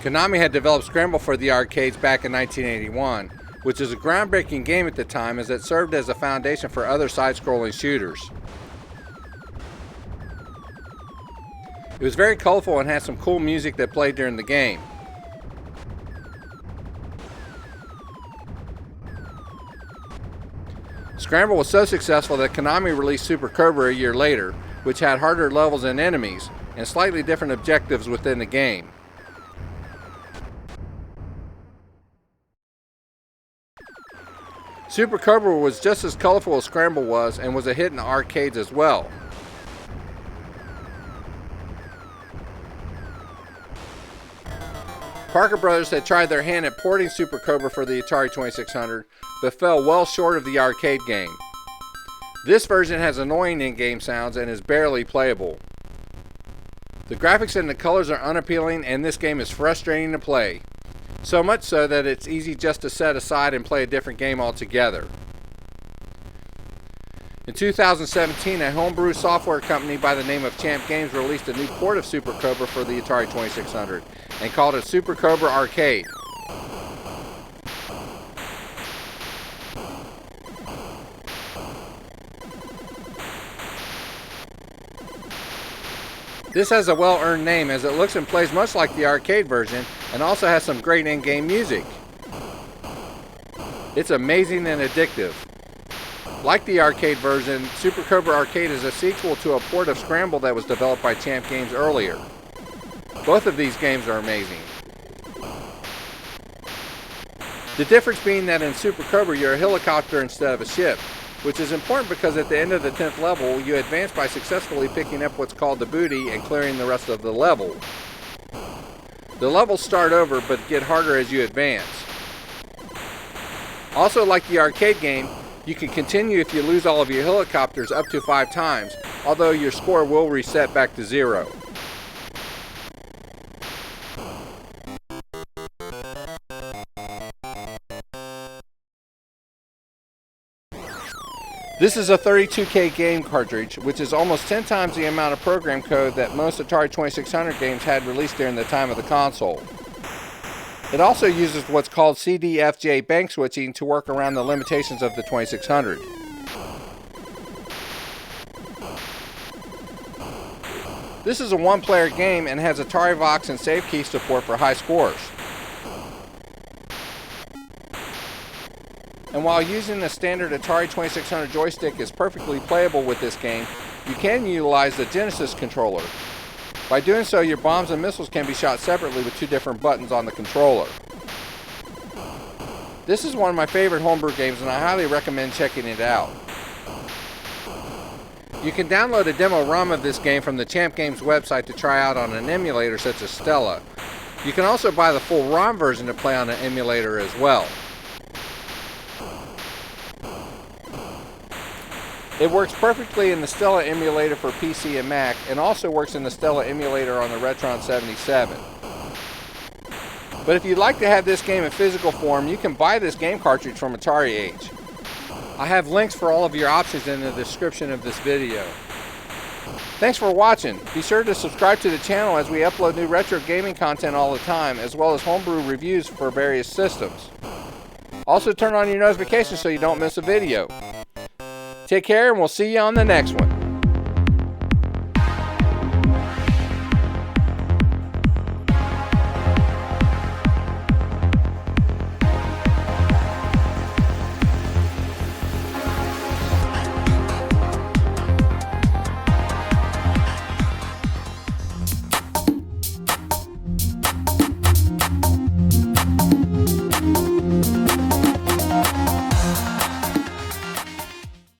Konami had developed Scramble for the arcades back in 1981, which is a groundbreaking game at the time as it served as a foundation for other side-scrolling shooters. It was very colorful and had some cool music that played during the game. Scramble was so successful that Konami released Super Cobra a year later, which had harder levels and enemies, and slightly different objectives within the game. Super Cobra was just as colorful as Scramble was, and was a hit in the arcades as well. Parker Brothers had tried their hand at porting Super Cobra for the Atari 2600, but fell well short of the arcade game. This version has annoying in-game sounds and is barely playable. The graphics and the colors are unappealing, and this game is frustrating to play. So much so that it's easy just to set aside and play a different game altogether. In 2017, a homebrew software company by the name of Champ Games released a new port of Super Cobra for the Atari 2600 and called it Super Cobra Arcade. This has a well-earned name as it looks and plays much like the arcade version and also has some great in-game music. It's amazing and addictive. Like the arcade version, Super Cobra Arcade is a sequel to a port of Scramble that was developed by Champ Games earlier. Both of these games are amazing. The difference being that in Super Cobra you're a helicopter instead of a ship, which is important because at the end of the 10th level you advance by successfully picking up what's called the booty and clearing the rest of the level. The levels start over but get harder as you advance. Also, like the arcade game, you can continue if you lose all of your helicopters up to 5 times, although your score will reset back to 0. This is a 32K game cartridge, which is almost 10 times the amount of program code that most Atari 2600 games had released during the time of the console. It also uses what's called CDFJ bank switching to work around the limitations of the 2600. This is a one-player game and has Atari Vox and save key support for high scores. And while using the standard Atari 2600 joystick is perfectly playable with this game, you can utilize the Genesis controller. By doing so, your bombs and missiles can be shot separately with 2 different buttons on the controller. This is one of my favorite homebrew games and I highly recommend checking it out. You can download a demo ROM of this game from the Champ Games website to try out on an emulator such as Stella. You can also buy the full ROM version to play on an emulator as well. It works perfectly in the Stella emulator for PC and Mac, and also works in the Stella emulator on the Retron 77. But if you'd like to have this game in physical form, you can buy this game cartridge from Atari Age. I have links for all of your options in the description of this video. Thanks for watching. Be sure to subscribe to the channel as we upload new retro gaming content all the time, as well as homebrew reviews for various systems. Also turn on your notifications so you don't miss a video. Take care, and we'll see you on the next one.